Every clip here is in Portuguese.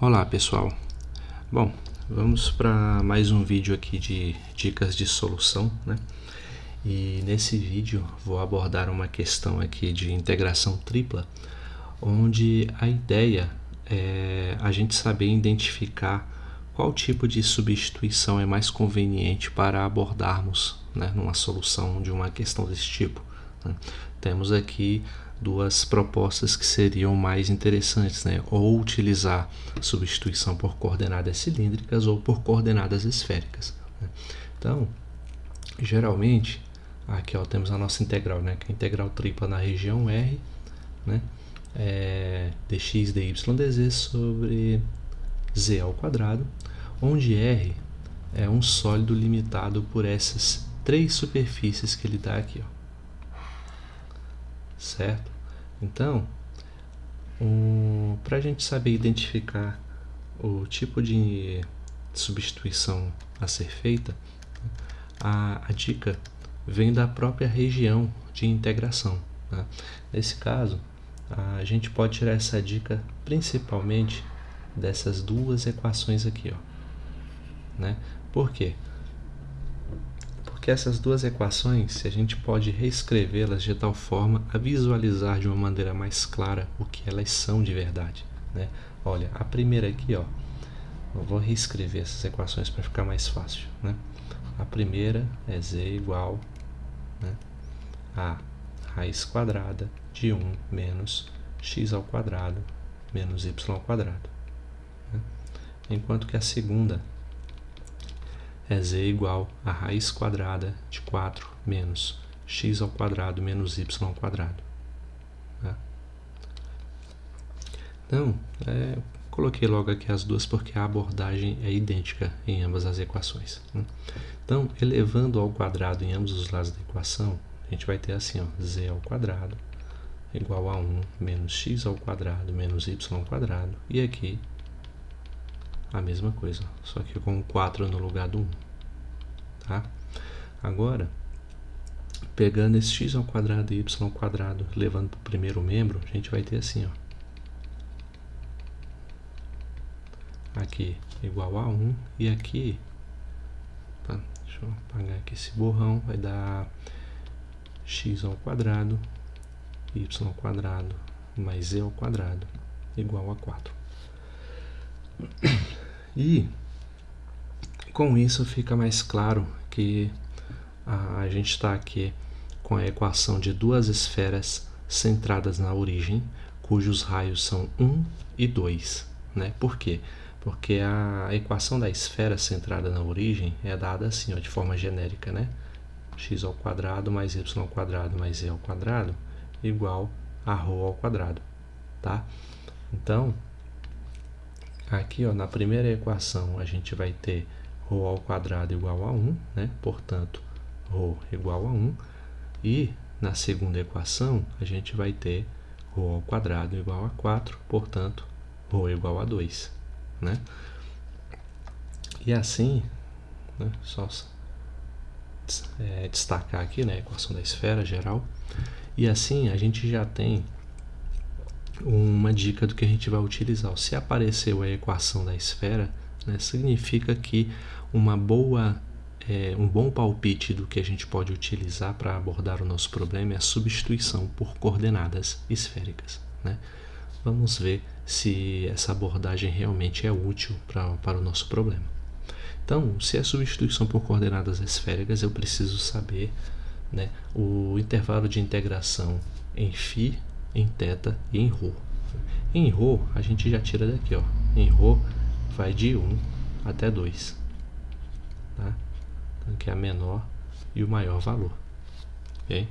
Olá pessoal, bom, vamos para mais um vídeo aqui de dicas de solução, né? E nesse vídeo vou abordar uma questão aqui de integração tripla, onde a ideia é a gente saber identificar qual tipo de substituição é mais conveniente para abordarmos, né, numa solução de uma questão desse tipo, né? Temos aqui duas propostas que seriam mais interessantes, né? Ou utilizar substituição por coordenadas cilíndricas ou por coordenadas esféricas, né? Então, geralmente, aqui ó, temos a nossa integral, né? Que é a integral tripla na região R, né? Dx dy dz sobre z ao quadrado, onde R é um sólido limitado por essas três superfícies que ele dá aqui, ó. Certo? Então, para a gente saber identificar o tipo de substituição a ser feita, a dica vem da própria região de integração, né? Nesse caso, a gente pode tirar essa dica principalmente dessas duas equações aqui, ó, né? Por quê? Porque essas duas equações, a gente pode reescrevê-las de tal forma a visualizar de uma maneira mais clara o que elas são de verdade, né? Olha, a primeira aqui, ó, eu vou reescrever essas equações para ficar mais fácil, né? A primeira é z igual, né, a raiz quadrada de 1 menos x ao quadrado menos y ao quadrado, né? Enquanto que a segunda é z igual a raiz quadrada de 4 menos x ao quadrado menos y ao quadrado, né? Então, coloquei logo aqui as duas porque a abordagem é idêntica em ambas as equações, né? Então, elevando ao quadrado em ambos os lados da equação, a gente vai ter assim, ó, z ao quadrado igual a 1 menos x ao quadrado menos y ao quadrado, e aqui a mesma coisa, só que com 4 no lugar do 1, tá? Agora, pegando esse x ao quadrado e y ao quadrado, levando para o primeiro membro, a gente vai ter assim, ó, aqui igual a 1, e aqui, tá, deixa eu apagar aqui esse borrão, vai dar x ao quadrado, y ao quadrado, mais z ao quadrado, igual a 4. E com isso fica mais claro que a gente está aqui com a equação de duas esferas centradas na origem, cujos raios são 1 e 2, né? Por quê? Porque a equação da esfera centrada na origem é dada assim, ó, de forma genérica, né? X ao quadrado mais y ao quadrado mais z ao quadrado igual a ρ ao quadrado, tá? Então, aqui, ó, na primeira equação a gente vai ter ρ ao quadrado igual a 1, né? Portanto, ρ igual a 1. E na segunda equação a gente vai ter ρ ao quadrado igual a 4, portanto, ρ igual a 2, né? E assim, né, só destacar aqui, né, a equação da esfera geral. E assim a gente já tem uma dica do que a gente vai utilizar. Se apareceu a equação da esfera, né, significa que um bom palpite do que a gente pode utilizar para abordar o nosso problema é a substituição por coordenadas esféricas, né? Vamos ver se essa abordagem realmente é útil para o nosso problema. Então, se é substituição por coordenadas esféricas, eu preciso saber, né, o intervalo de integração em φ, em θ e em ρ. Em ρ, a gente já tira daqui, ó. Em ρ vai de 1 até 2, tá? Então, aqui é a menor e o maior valor, ok?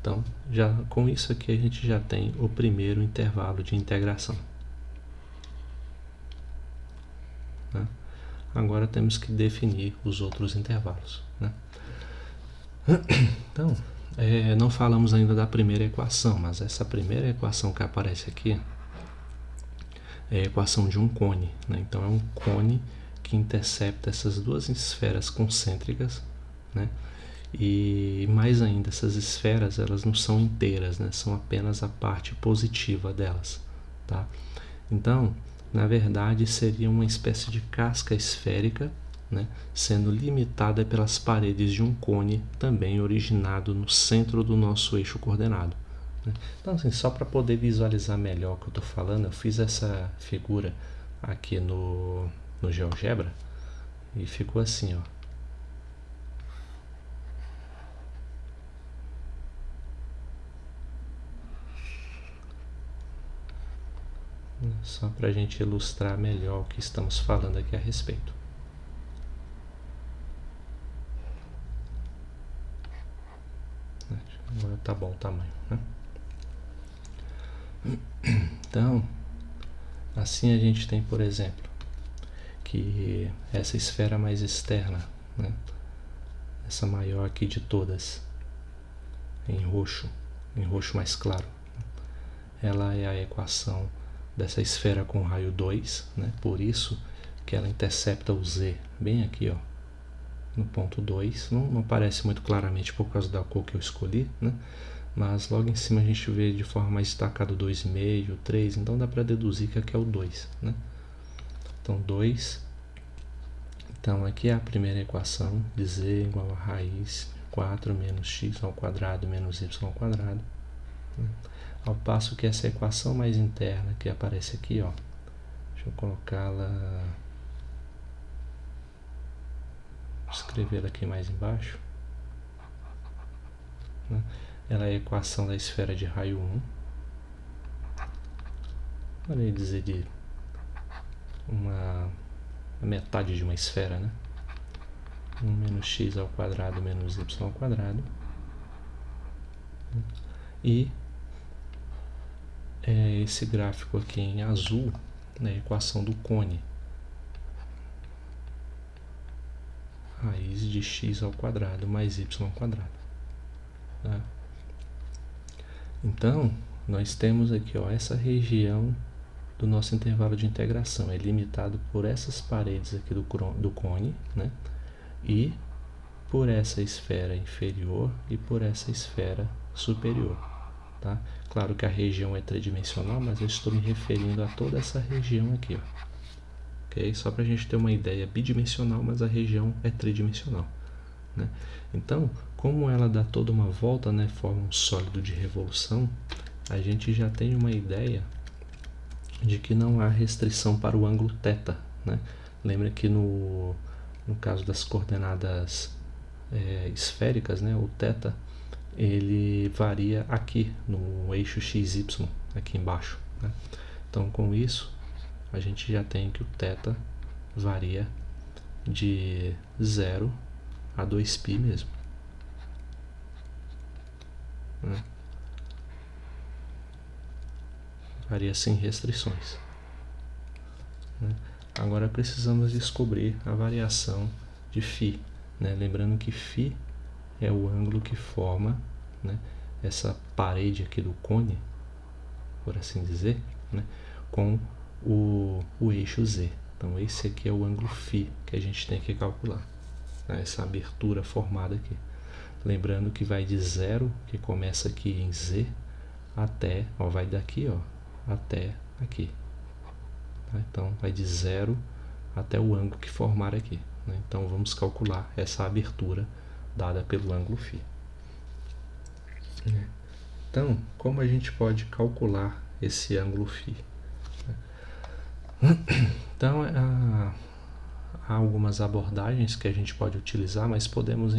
Então, já, com isso aqui a gente já tem o primeiro intervalo de integração, né? Agora temos que definir os outros intervalos, né? Então, não falamos ainda da primeira equação, mas essa primeira equação que aparece aqui é a equação de um cone, né? Então, é um cone que intercepta essas duas esferas concêntricas, né? E mais ainda, essas esferas elas não são inteiras, né? São apenas a parte positiva delas, tá? Então, na verdade, seria uma espécie de casca esférica, né, sendo limitada pelas paredes de um cone também originado no centro do nosso eixo coordenado. Né? Então, assim, só para poder visualizar melhor o que eu estou falando, eu fiz essa figura aqui no GeoGebra e ficou assim, ó. Só para a gente ilustrar melhor o que estamos falando aqui a respeito. Agora tá bom o tamanho, né? Então, assim a gente tem, por exemplo, que essa esfera mais externa, né? Essa maior aqui de todas, em roxo mais claro, ela é a equação dessa esfera com raio 2, né? Por isso que ela intercepta o Z bem aqui, ó, no ponto 2. Não aparece muito claramente por causa da cor que eu escolhi, né? Mas logo em cima a gente vê de forma mais destacada o 2,5, 3, então dá para deduzir que aqui é o 2, né? Então 2, então aqui é a primeira equação de Z igual a raiz 4 menos x ao quadrado menos y ao quadrado, né? Ao passo que essa equação mais interna que aparece aqui, ó, deixa eu colocá-la, escrevê-la aqui mais embaixo, né? Ela é a equação da esfera de raio 1, vou dizer de a metade de uma esfera, né? 1 menos x ao quadrado menos y ao quadrado, e esse gráfico aqui em azul, né, a equação do cone, raiz de x ao quadrado mais y ao quadrado, tá? Então, nós temos aqui, ó, essa região do nosso intervalo de integração, é limitado por essas paredes aqui do cone, né, e por essa esfera inferior e por essa esfera superior, tá? Claro que a região é tridimensional, mas eu estou me referindo a toda essa região aqui, ó. Okay? Só para a gente ter uma ideia bidimensional, mas a região é tridimensional, né? Então, como ela dá toda uma volta, né, forma um sólido de revolução, a gente já tem uma ideia de que não há restrição para o ângulo θ, né? Lembra que no caso das coordenadas esféricas, né, o θ ele varia aqui no eixo XY, aqui embaixo, né? Então, com isso, a gente já tem que o θ varia de 0 a 2π mesmo, né? Varia sem restrições, né? Agora precisamos descobrir a variação de φ, né? Lembrando que φ é o ângulo que forma, né, essa parede aqui do cone, por assim dizer, né, com o eixo Z. Então esse aqui é o ângulo φ que a gente tem que calcular, né, essa abertura formada aqui. Lembrando que vai de 0, que começa aqui em Z, até, ó, vai daqui, ó, até aqui. Tá? Então vai de 0 até o ângulo que formar aqui, né? Então vamos calcular essa abertura dada pelo ângulo φ. Então, como a gente pode calcular esse ângulo φ? Então, há algumas abordagens que a gente pode utilizar, mas podemos,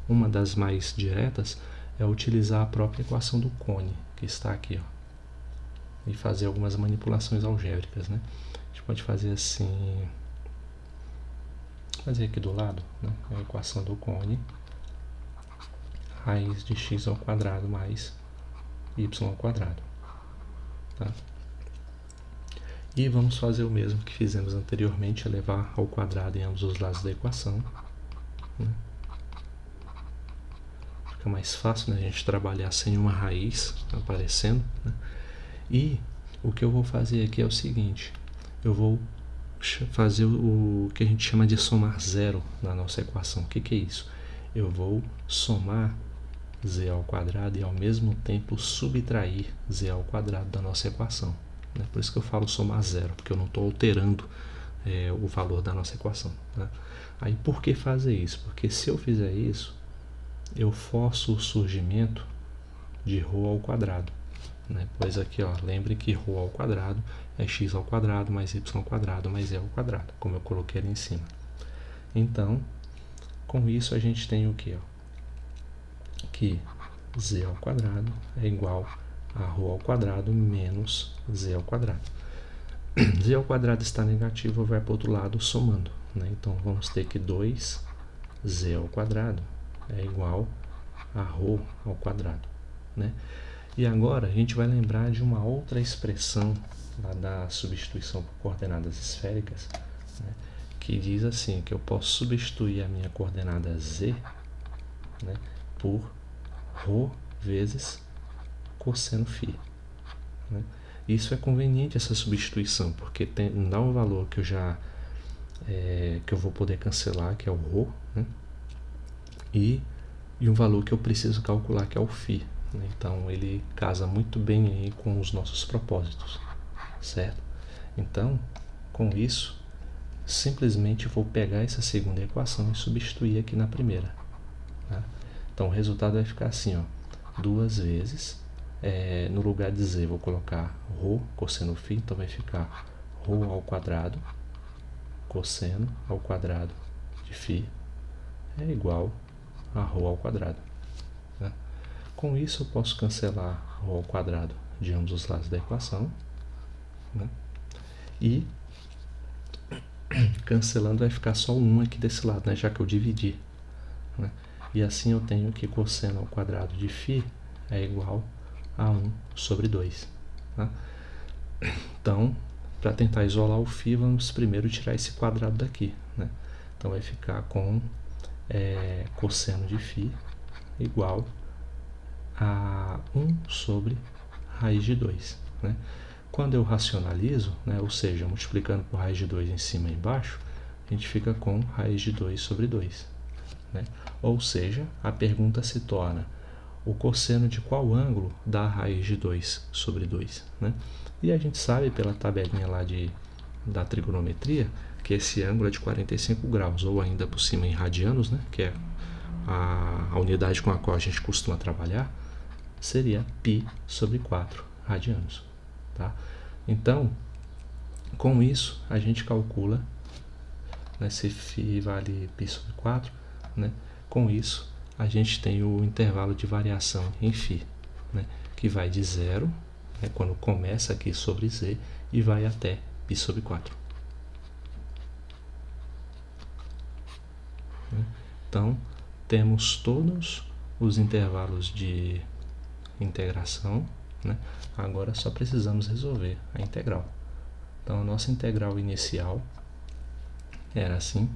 uma das mais diretas, é utilizar a própria equação do cone, que está aqui, ó, e fazer algumas manipulações algébricas, né? A gente pode fazer assim, fazer aqui do lado, né, a equação do cone, raiz de x ao quadrado mais y ao quadrado, tá? E vamos fazer o mesmo que fizemos anteriormente, levar ao quadrado em ambos os lados da equação, né? Fica mais fácil, né, a gente trabalhar sem uma raiz aparecendo, né? E o que eu vou fazer aqui é o seguinte, eu vou fazer o que a gente chama de somar zero na nossa equação. O que é isso? Eu vou somar z ao quadrado e ao mesmo tempo subtrair z ao quadrado da nossa equação. né? Por isso que eu falo somar zero, porque eu não estou alterando o valor da nossa equação, né? Aí por que fazer isso? Porque se eu fizer isso, eu forço o surgimento de ρ ao quadrado, né? Pois aqui, ó, lembre que ρ ao quadrado é x ao quadrado mais y ao quadrado mais e ao quadrado, como eu coloquei ali em cima. Então, com isso a gente tem o que? Que z ao quadrado é igual a ρ ao quadrado menos z ao quadrado. Z ao quadrado está negativo, vai para o outro lado somando, né? Então vamos ter que 2z ao quadrado é igual a ρ ao quadrado, né? E agora a gente vai lembrar de uma outra expressão lá da substituição por coordenadas esféricas, né? Que diz assim, que eu posso substituir a minha coordenada z, né, por ρ vezes cosseno φ, né? Isso é conveniente, essa substituição, porque dá um valor que eu vou poder cancelar, que é o ρ, né? E um valor que eu preciso calcular, que é o φ, né? Então ele casa muito bem aí com os nossos propósitos, certo? Então, com isso, simplesmente vou pegar essa segunda equação e substituir aqui na primeira, tá? Então o resultado vai ficar assim, ó, 2 vezes, no lugar de z vou colocar ρ cosseno φ, então vai ficar ρ ao quadrado cosseno ao quadrado de φ é igual a ρ ao quadrado, né? Com isso eu posso cancelar ρ ao quadrado de ambos os lados da equação, né? E cancelando vai ficar só 1 aqui desse lado, né? Já que eu dividi, né? E assim eu tenho que cosseno ao quadrado de φ é igual a 1 sobre 2, tá? Então, para tentar isolar o φ, vamos primeiro tirar esse quadrado daqui, né? Então vai ficar com cosseno de φ igual a 1 sobre raiz de 2, né? Quando eu racionalizo, né, ou seja, multiplicando por raiz de 2 em cima e embaixo, a gente fica com raiz de 2 sobre 2, né? Ou seja, a pergunta se torna: o cosseno de qual ângulo dá raiz de 2 sobre 2, né? E a gente sabe pela tabelinha lá da trigonometria que esse ângulo é de 45 graus, ou ainda por cima em radianos, né, que é a unidade com a qual a gente costuma trabalhar, seria π sobre 4 radianos, tá? Então, com isso, a gente calcula, né, se φ vale π sobre 4, né? Com isso, a gente tem o intervalo de variação em φ, né, que vai de 0, né, quando começa aqui sobre z, e vai até π sobre 4. Então, temos todos os intervalos de integração, né? Agora só precisamos resolver a integral. Então, a nossa integral inicial era assim,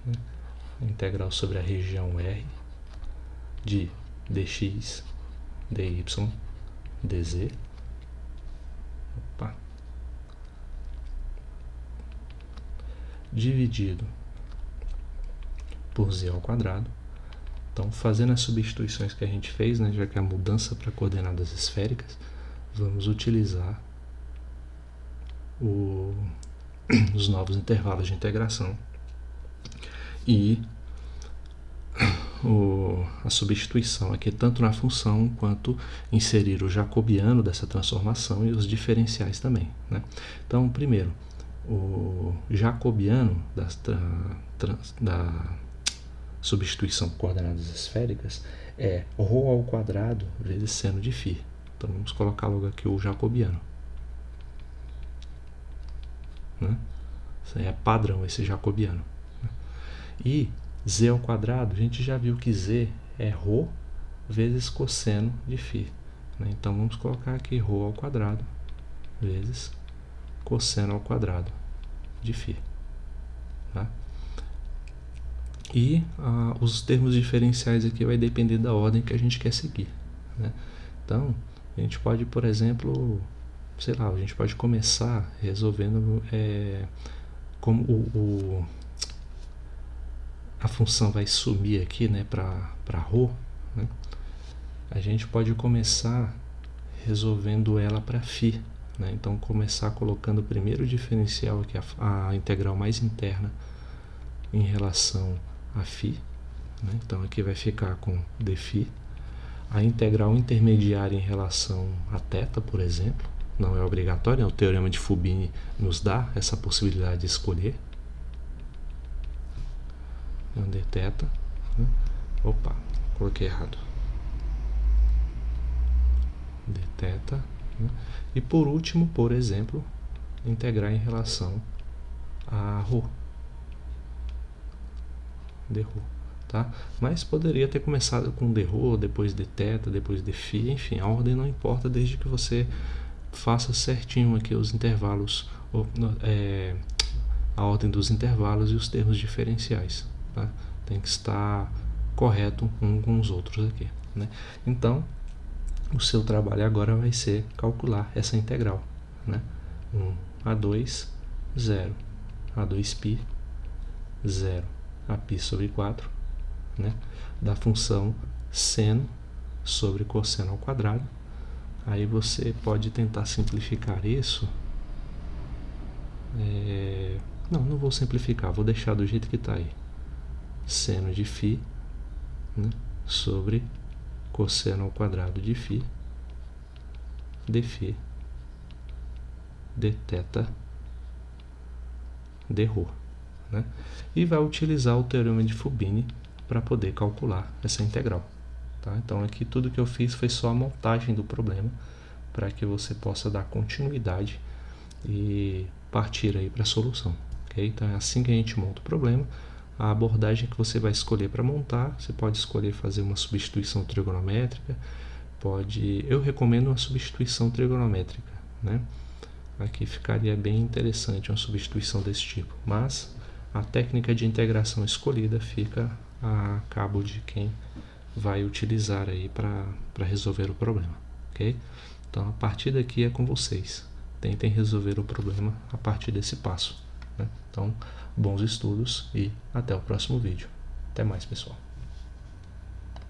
né? A integral sobre a região R de dx, dy, dz. Opa. Dividido por z ao quadrado. Então, fazendo as substituições que a gente fez, né, já que a mudança para coordenadas esféricas, vamos utilizar os novos intervalos de integração e a substituição aqui, tanto na função quanto inserir o jacobiano dessa transformação e os diferenciais também, né? Então, primeiro, o jacobiano da substituição por coordenadas esféricas é ρ ao quadrado vezes seno de φ. Então vamos colocar logo aqui o jacobiano, né? Isso aí é padrão, esse jacobiano. E z ao quadrado, a gente já viu que z é ρ vezes cosseno de φ, né? Então vamos colocar aqui ρ ao quadrado vezes cosseno ao quadrado de φ, tá? E os termos diferenciais aqui vai depender da ordem que a gente quer seguir, né? Então, a gente pode, por exemplo, sei lá, a gente pode começar resolvendo como a função vai sumir aqui, né, para ρ, né? A gente pode começar resolvendo ela para φ, né? Então começar colocando o primeiro diferencial aqui, a integral mais interna em relação a φ, né? Então aqui vai ficar com dφ. A integral intermediária em relação a θ, por exemplo, não é obrigatória, o teorema de Fubini nos dá essa possibilidade de escolher. Dθ, né? Opa, coloquei errado. Dθ, né? E por último, por exemplo, integrar em relação a ρ, dρ, tá? Mas poderia ter começado com dρ, depois dθ, depois dφ, enfim, a ordem não importa, desde que você faça certinho aqui os intervalos, a ordem dos intervalos e os termos diferenciais, tá? Tem que estar correto um com os outros aqui, né? Então, o seu trabalho agora vai ser calcular essa integral, né? 1a2, 0 a 2π, 0 a π sobre 4, né? Da função seno sobre cosseno ao quadrado. Aí você pode tentar simplificar isso. Não vou simplificar, vou deixar do jeito que está aí. Seno de φ, né, sobre cosseno ao quadrado de φ, dφ, dθ, dρ, né? E vai utilizar o teorema de Fubini para poder calcular essa integral, tá? Então aqui tudo que eu fiz foi só a montagem do problema para que você possa dar continuidade e partir aí para a solução, ok? Então é assim que a gente monta o problema. A abordagem que você vai escolher para montar, você pode escolher fazer uma substituição trigonométrica, eu recomendo uma substituição trigonométrica, né? Aqui ficaria bem interessante uma substituição desse tipo, mas a técnica de integração escolhida fica a cabo de quem vai utilizar aí para resolver o problema, ok? Então a partir daqui é com vocês, tentem resolver o problema a partir desse passo, né? Então, bons estudos e até o próximo vídeo. Até mais, pessoal.